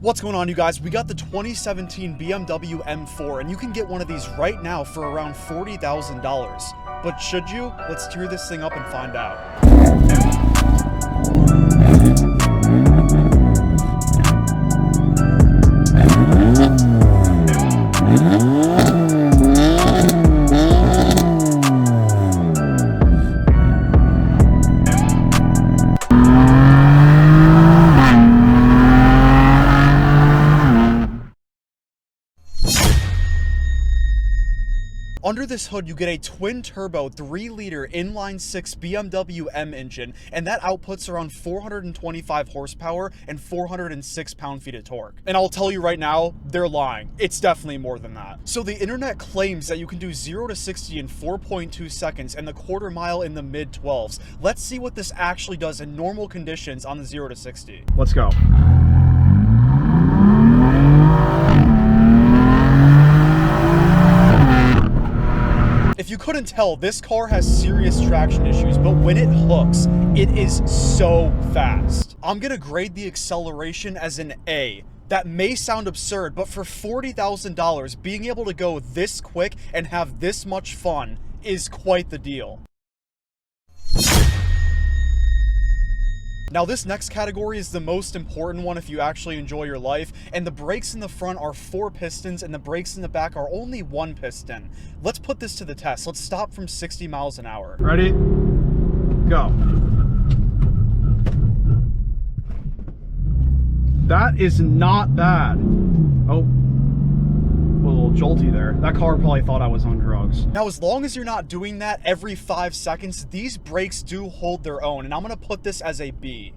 What's going on, you guys? We got the 2017 BMW M4, and you can get one of these right now for around $40,000. But should you? Let's tear this thing up and find out. Under this hood, you get a twin-turbo 3-liter inline-6 BMW M engine, and that outputs around 425 horsepower and 406 pound-feet of torque. And I'll tell you right now, they're lying. It's definitely more than that. So the internet claims that you can do 0 to 60 in 4.2 seconds and the quarter mile in the mid-12s. Let's see what this actually does in normal conditions on the 0 to 60. Let's go. If you couldn't tell, this car has serious traction issues, but when it hooks, it is so fast. I'm gonna grade the acceleration as an A. That may sound absurd, but for $40,000, being able to go this quick and have this much fun is quite the deal. Now, this next category is the most important one if you actually enjoy your life, and the brakes in the front are 4 pistons and the brakes in the back are only 1 piston. Let's put this to the test. Let's stop from 60 miles an hour. Ready? Go. That is not bad. Oh. A little jolty there. That car probably thought I was on drugs. Now, as long as you're not doing that every 5 seconds, these brakes do hold their own, and I'm gonna put this as a B.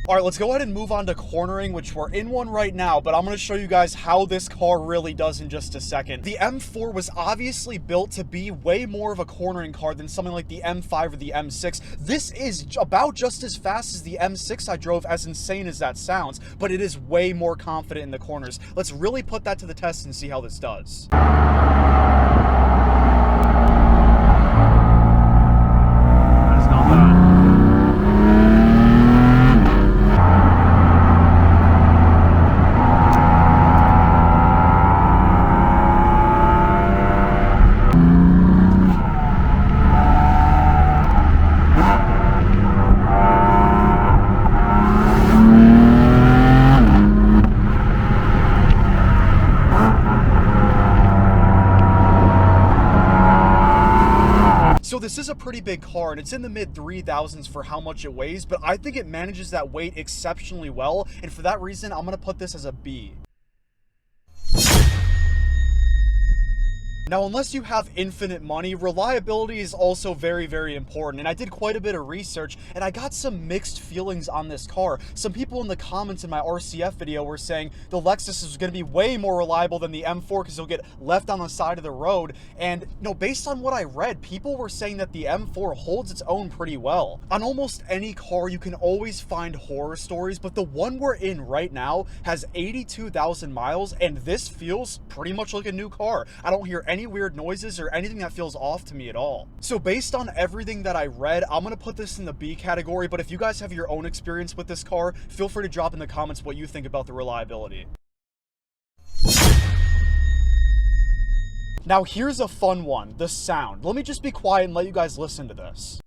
All right, let's go ahead and move on to cornering, which we're in one right now, but I'm going to show you guys how this car really does in just a second. The M4 was obviously built to be way more of a cornering car than something like the M5 or the M6. This is about just as fast as the M6 I drove, as insane as that sounds, but it is way more confident in the corners. Let's really put that to the test and see how this does. That's not bad. So this is a pretty big car, and it's in the mid-3000s for how much it weighs, but I think it manages that weight exceptionally well, and for that reason, I'm going to put this as a B. Now, unless you have infinite money, reliability is also very, very important, and I did quite a bit of research, and I got some mixed feelings on this car. Some people in the comments in my RCF video were saying the Lexus is going to be way more reliable than the M4 because you'll get left on the side of the road, and based on what I read, people were saying that the M4 holds its own pretty well. On almost any car, you can always find horror stories, but the one we're in right now has 82,000 miles, and this feels pretty much like a new car. I don't hear any weird noises or anything that feels off to me at all. So based on everything that I read, I'm gonna put this in the B category, but if you guys have your own experience with this car, feel free to drop in the comments what you think about the reliability. Now here's a fun one, the sound. Let me just be quiet and let you guys listen to this.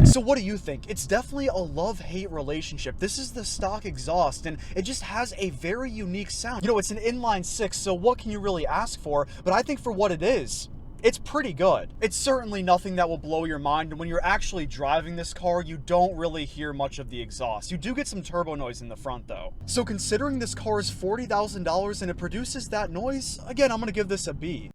So what do you think? It's definitely a love-hate relationship. This is the stock exhaust, and it just has a very unique sound. It's an inline-6, so what can you really ask for? But I think for what it is, it's pretty good. It's certainly nothing that will blow your mind, and when you're actually driving this car, you don't really hear much of the exhaust. You do get some turbo noise in the front, though. So considering this car is $40,000 and it produces that noise, again, I'm gonna give this a B.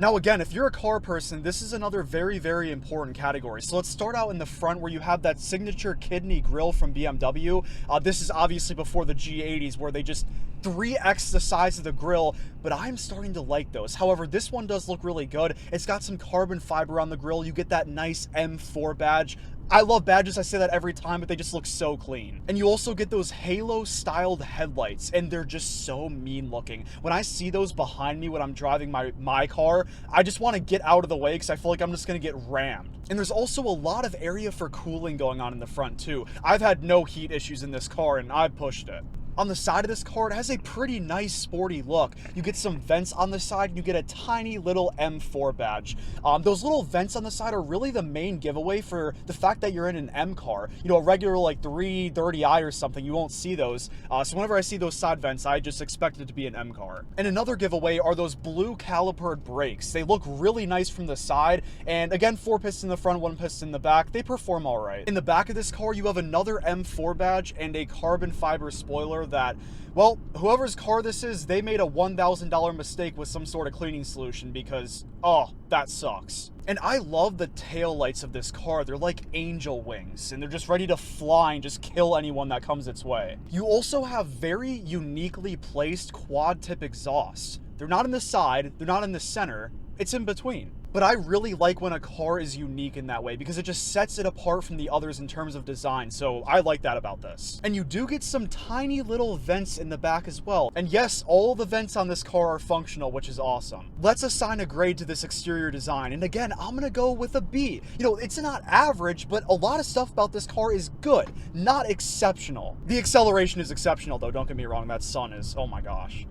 Now again, if you're a car person, this is another very, very important category. So let's start out in the front where you have that signature kidney grille from BMW. This is obviously before the G80s where they just 3x the size of the grille, but I'm starting to like those. However, this one does look really good. It's got some carbon fiber on the grille. You get that nice M4 badge. I love badges, I say that every time, but they just look so clean. And you also get those halo-styled headlights, and they're just so mean-looking. When I see those behind me when I'm driving my car, I just want to get out of the way because I feel like I'm just going to get rammed. And there's also a lot of area for cooling going on in the front, too. I've had no heat issues in this car, and I've pushed it. On the side of this car, it has a pretty nice sporty look. You get some vents on the side, and you get a tiny little M4 badge. Those little vents on the side are really the main giveaway for the fact that you're in an M car. You know, a regular like 330i or something, you won't see those. So whenever I see those side vents, I just expect it to be an M car. And another giveaway are those blue calipered brakes. They look really nice from the side, and again, 4 pistons in the front, 1 piston in the back. They perform all right. In the back of this car, you have another M4 badge and a carbon fiber spoiler that, well, whoever's car this is, they made a $1,000 mistake with some sort of cleaning solution because, oh, that sucks. And I love the tail lights of this car. They're like angel wings, and they're just ready to fly and just kill anyone that comes its way. You also have very uniquely placed quad tip exhausts. They're not in the side, they're not in the center, it's in between. But I really like when a car is unique in that way because it just sets it apart from the others in terms of design, so I like that about this. And you do get some tiny little vents in the back as well. And yes, all the vents on this car are functional, which is awesome. Let's assign a grade to this exterior design, and again, I'm gonna go with a B. You know, it's not average, but a lot of stuff about this car is good, not exceptional. The acceleration is exceptional though, don't get me wrong, that sun is, oh my gosh.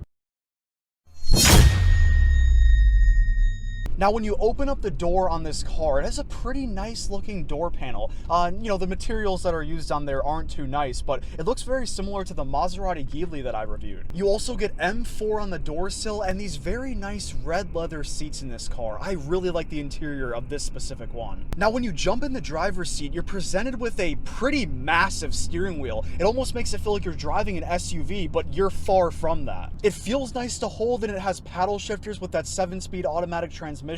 Now, when you open up the door on this car, it has a pretty nice looking door panel. You know, the materials that are used on there aren't too nice, but it looks very similar to the Maserati Ghibli that I reviewed. You also get M4 on the door sill and these very nice red leather seats in this car. I really like the interior of this specific one. Now, when you jump in the driver's seat, you're presented with a pretty massive steering wheel. It almost makes it feel like you're driving an SUV, but you're far from that. It feels nice to hold, and it has paddle shifters with that 7-speed automatic transmission.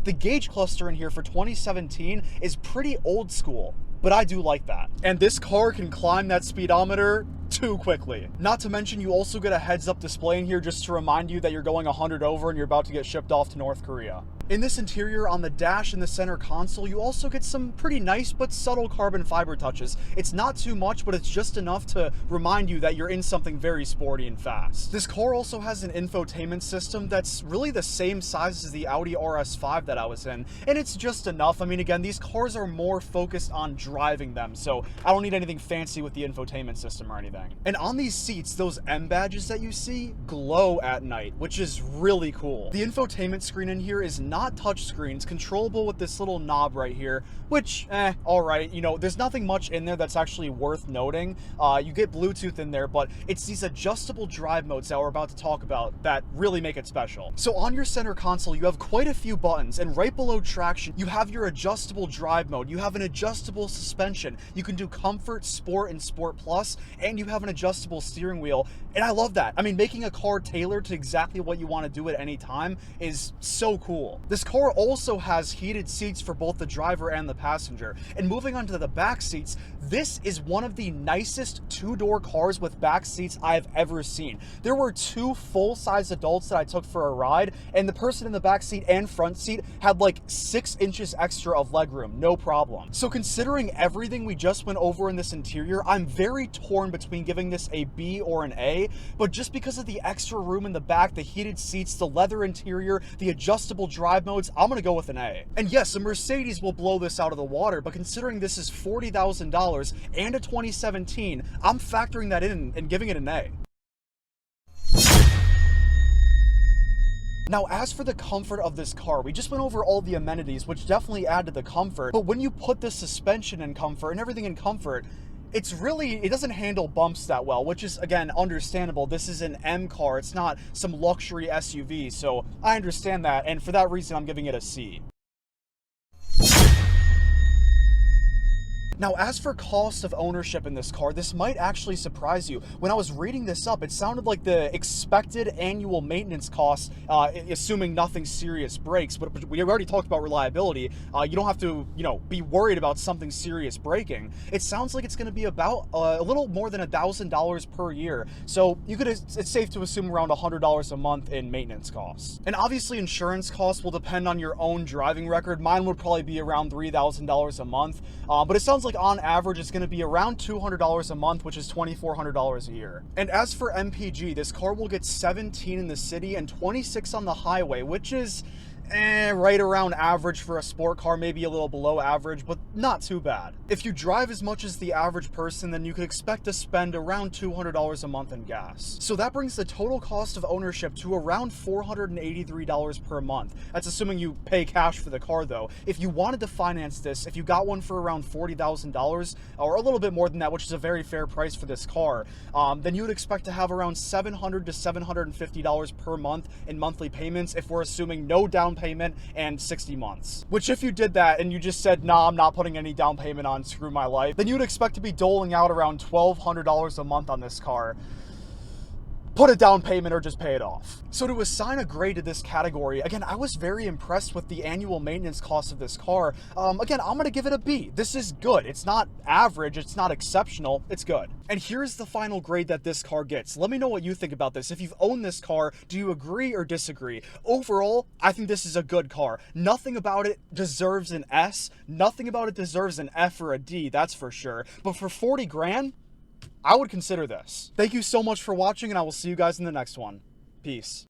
The gauge cluster in here for 2017 is pretty old school, but I do like that. And this car can climb that speedometer too quickly. Not to mention, you also get a heads-up display in here just to remind you that you're going 100 over and you're about to get shipped off to North Korea. In this interior, on the dash and the center console, you also get some pretty nice but subtle carbon fiber touches. It's not too much, but it's just enough to remind you that you're in something very sporty and fast. This car also has an infotainment system that's really the same size as the Audi RS5 that I was in, and it's just enough. I mean, again, these cars are more focused on driving them, so I don't need anything fancy with the infotainment system or anything. And on these seats, those M badges that you see glow at night, which is really cool. The infotainment screen in here is not touchscreen. It's controllable with this little knob right here, which, all right. You know, there's nothing much in there that's actually worth noting. You get Bluetooth in there, but it's these adjustable drive modes that we're about to talk about that really make it special. So on your center console, you have quite a few buttons, and right below traction, you have your adjustable drive mode. You have an adjustable suspension. You can do comfort, sport, and sport plus, and you have an adjustable steering wheel. And I love that. I mean, making a car tailored to exactly what you want to do at any time is so cool. This car also has heated seats for both the driver and the passenger. And moving on to the back seats, this is one of the nicest two-door cars with back seats I've ever seen. There were 2 full-size adults that I took for a ride, and the person in the back seat and front seat had like 6 inches extra of legroom, no problem. So considering everything we just went over in this interior, I'm very torn between giving this a B or an A, but just because of the extra room in the back, the heated seats, the leather interior, the adjustable drive modes, I'm gonna go with an A. And yes, a Mercedes will blow this out of the water, but considering this is $40,000 and a 2017, I'm factoring that in and giving it an A. Now, as for the comfort of this car, we just went over all the amenities, which definitely add to the comfort, but when you put the suspension in comfort and everything in comfort, it doesn't handle bumps that well, which is, again, understandable. This is an M car, it's not some luxury SUV, so I understand that, and for that reason, I'm giving it a C. Now, as for cost of ownership in this car, this might actually surprise you. When I was reading this up, it sounded like the expected annual maintenance costs, assuming nothing serious breaks, but we already talked about reliability. You don't have to, be worried about something serious breaking. It sounds like it's going to be about a little more than $1,000 per year. So it's safe to assume around $100 a month in maintenance costs. And obviously, insurance costs will depend on your own driving record. Mine would probably be around $3,000 a month, but it sounds like like on average it's going to be around $200 a month, which is $2,400 a year. And as for MPG, this car will get 17 in the city and 26 on the highway, which is right around average for a sport car, maybe a little below average, but not too bad. If you drive as much as the average person, then you could expect to spend around $200 a month in gas. So that brings the total cost of ownership to around $483 per month. That's assuming you pay cash for the car though. If you wanted to finance this, if you got one for around $40,000 or a little bit more than that, which is a very fair price for this car, then you would expect to have around $700 to $750 per month in monthly payments if we're assuming no down payment and 60 months. Which if you did that and you just said, nah, I'm not putting any down payment on, screw my life, then you'd expect to be doling out around $1,200 a month on this car. Put a down payment or just pay it off. So to assign a grade to this category, again, I was very impressed with the annual maintenance cost of this car. Again, I'm gonna give it a B. This is good. It's not average, it's not exceptional, it's good. And here's the final grade that this car gets. Let me know what you think about this. If you've owned this car, do you agree or disagree? Overall, I think this is a good car. Nothing about it deserves an S. Nothing about it deserves an F or a D, that's for sure. But for 40 grand, I would consider this. Thank you so much for watching, and I will see you guys in the next one. Peace.